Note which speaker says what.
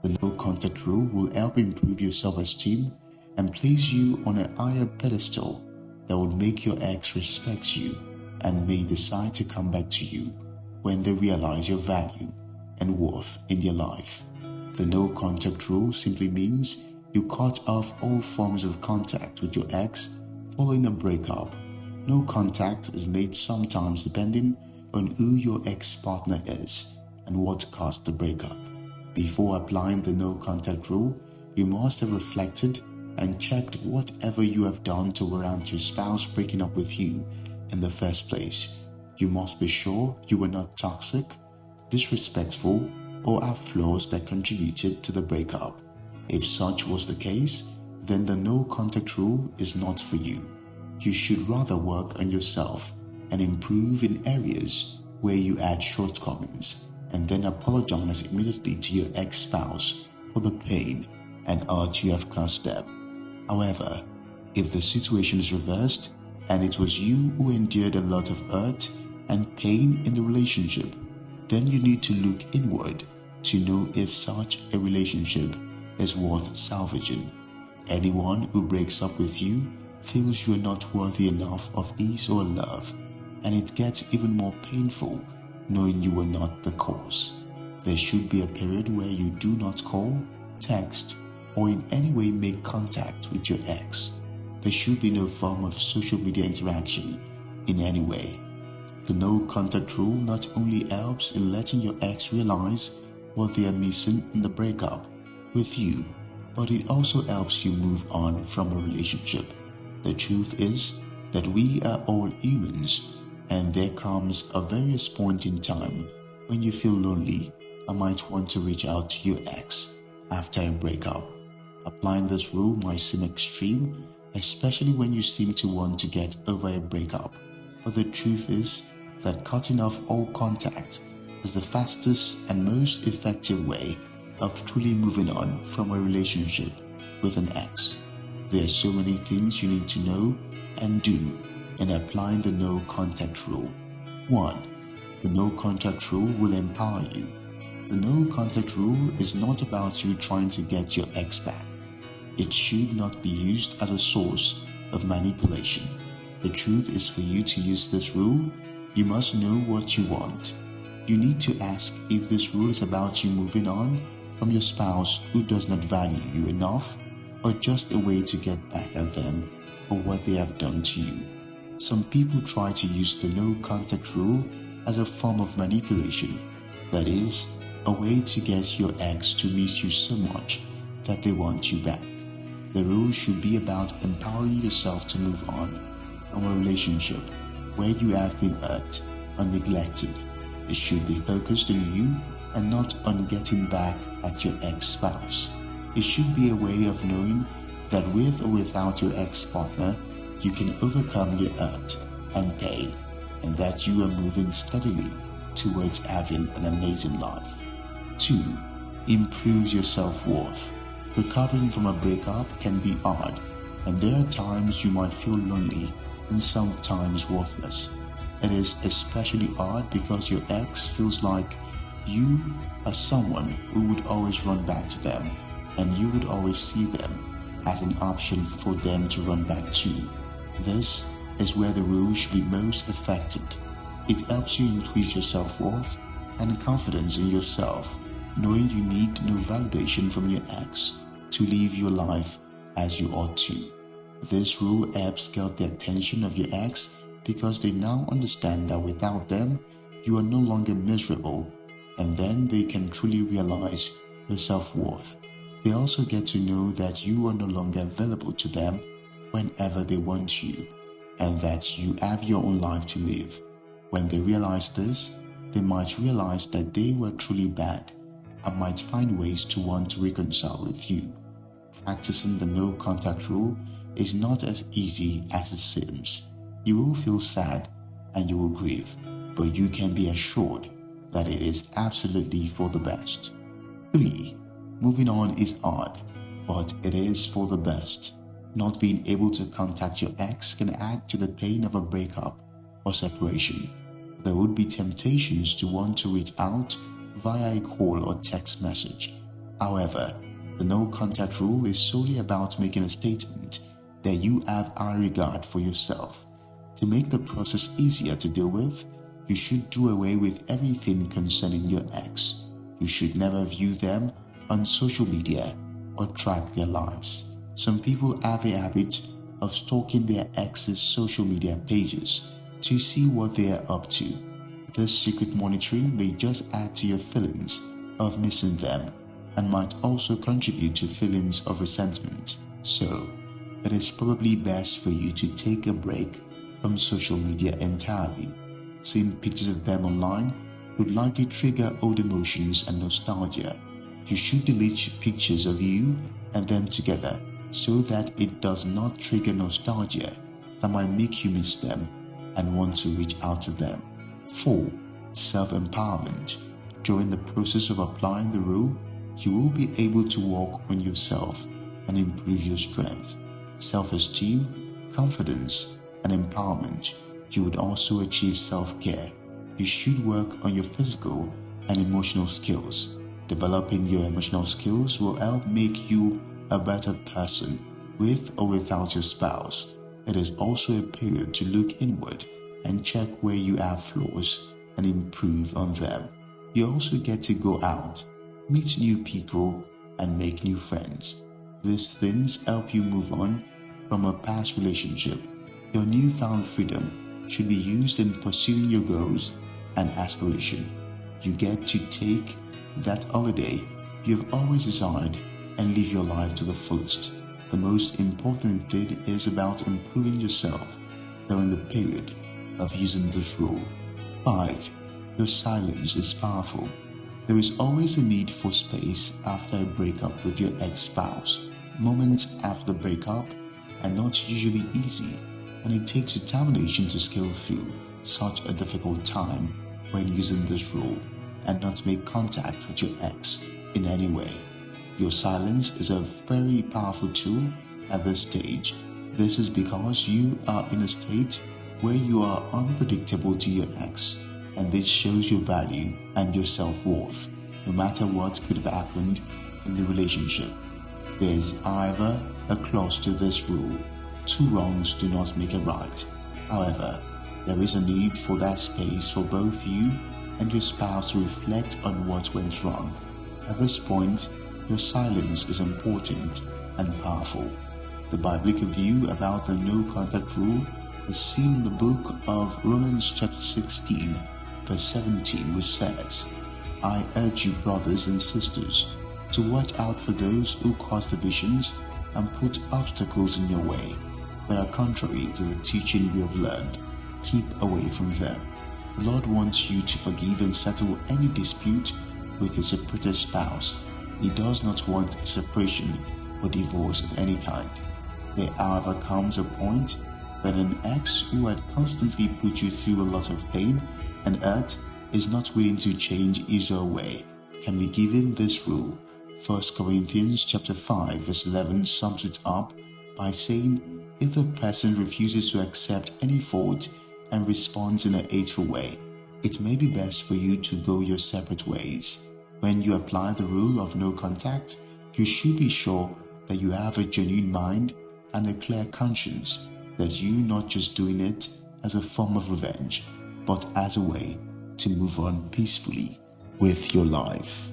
Speaker 1: The no contact rule will help improve your self-esteem and place you on a higher pedestal that would make your ex respect you and may decide to come back to you when they realize your value and worth in your life. The no contact rule simply means you cut off all forms of contact with your ex following a breakup. No contact is made sometimes depending on who your ex-partner is and what caused the breakup. Before applying the no contact rule, you must have reflected and checked whatever you have done to warrant your spouse breaking up with you in the first place. You must be sure you were not toxic, disrespectful, or have flaws that contributed to the breakup. If such was the case, then the no contact rule is not for you. You should rather work on yourself and improve in areas where you had shortcomings, and then apologize immediately to your ex-spouse for the pain and hurt you have caused them. However, if the situation is reversed and it was you who endured a lot of hurt and pain in the relationship, then you need to look inward to know if such a relationship is worth salvaging. Anyone who breaks up with you feels you are not worthy enough of his or her love, and it gets even more painful knowing you were not the cause. There should be a period where you do not call, text, or in any way make contact with your ex. There should be no form of social media interaction in any way. The no contact rule not only helps in letting your ex realize what they are missing in the breakup with you, but it also helps you move on from a relationship. The truth is that we are all humans, and there comes a various point in time when you feel lonely and might want to reach out to your ex after a breakup. Applying this rule might seem extreme, especially when you seem to want to get over a breakup, but the truth is that cutting off all contact is the fastest and most effective way of truly moving on from a relationship with an ex. There are so many things you need to know and do in applying the no contact rule. 1. The no contact rule will empower you. The no contact rule is not about you trying to get your ex back. It should not be used as a source of manipulation. The truth is, for you to use this rule, you must know what you want. You need to ask if this rule is about you moving on from your spouse who does not value you enough, or just a way to get back at them for what they have done to you. Some people try to use the no contact rule as a form of manipulation. That is, a way to get your ex to miss you so much that they want you back. The rule should be about empowering yourself to move on from a relationship where you have been hurt or neglected. It should be focused on you and not on getting back at your ex-spouse. It should be a way of knowing that with or without your ex-partner, you can overcome your hurt and pain, and that you are moving steadily towards having an amazing life. 2. Improves your self-worth. Recovering from a breakup can be hard, and there are times you might feel lonely and sometimes worthless. It is especially hard because your ex feels like you are someone who would always run back to them, and you would always see them as an option for them to run back to. This is where the rule should be most effective. It helps you increase your self-worth and confidence in yourself, knowing you need no validation from your ex to live your life as you ought to. This rule helps get the attention of your ex because they now understand that without them, you are no longer miserable, and then they can truly realize your self-worth. They also get to know that you are no longer available to them whenever they want you, and that you have your own life to live. When they realize this, they might realize that they were truly bad and might find ways to want to reconcile with you. Practicing the no contact rule is not as easy as it seems. You will feel sad and you will grieve, but you can be assured that it is absolutely for the best. 3. Moving on is hard, but it is for the best. Not being able to contact your ex can add to the pain of a breakup or separation. There would be temptations to want to reach out via a call or text message, However, the no contact rule is solely about making a statement that you have high regard for yourself. To make the process easier to deal with, you should do away with everything concerning your ex. You should never view them on social media or track their lives. Some people have a habit of stalking their ex's social media pages to see what they are up to. This secret monitoring may just add to your feelings of missing them and might also contribute to feelings of resentment. So, it is probably best for you to take a break from social media entirely. Seeing pictures of them online could likely trigger old emotions and nostalgia. You should delete pictures of you and them together so that it does not trigger nostalgia that might make you miss them and want to reach out to them. 4. Self-empowerment. During the process of applying the rule, you will be able to work on yourself and improve your strength, self-esteem, confidence, and empowerment. You would also achieve self-care. You should work on your physical and emotional skills. Developing your emotional skills will help make you a better person with or without your spouse. It is also a period to look inward and check where you have flaws and improve on them. You also get to go out, meet new people, and make new friends. These things help you move on from a past relationship. Your newfound freedom should be used in pursuing your goals and aspiration. You get to take that holiday you have always desired and live your life to the fullest. The most important thing is about improving yourself during the period of using this rule. 5. Your silence is powerful. There is always a need for space after a breakup with your ex-spouse. Moments after the breakup are not usually easy, and it takes determination to scale through such a difficult time when using this rule and not make contact with your ex in any way. Your silence is a very powerful tool at this stage. This is because you are in a state where you are unpredictable to your ex, and this shows your value and your self-worth, no matter what could have happened in the relationship. There is, however, a clause to this rule: 2 wrongs do not make a right. However, there is a need for that space for both you and your spouse to reflect on what went wrong. At this point, your silence is important and powerful. The biblical view about the no contact rule is seen in the book of Romans chapter 16, verse 17, which says, "I urge you, brothers and sisters, to watch out for those who cause divisions and put obstacles in your way, that are contrary to the teaching you have learned. Keep away from them." The Lord wants you to forgive and settle any dispute with a separated spouse. He does not want a separation or divorce of any kind. There, however, comes a point that an ex who had constantly put you through a lot of pain and hurt is not willing to change his or her way can be given this rule. 1 Corinthians chapter 5 verse 11 sums it up by saying, if the person refuses to accept any fault and responds in a hateful way, it may be best for you to go your separate ways. When you apply the rule of no contact, you should be sure that you have a genuine mind and a clear conscience, that you're not just doing it as a form of revenge, but as a way to move on peacefully with your life.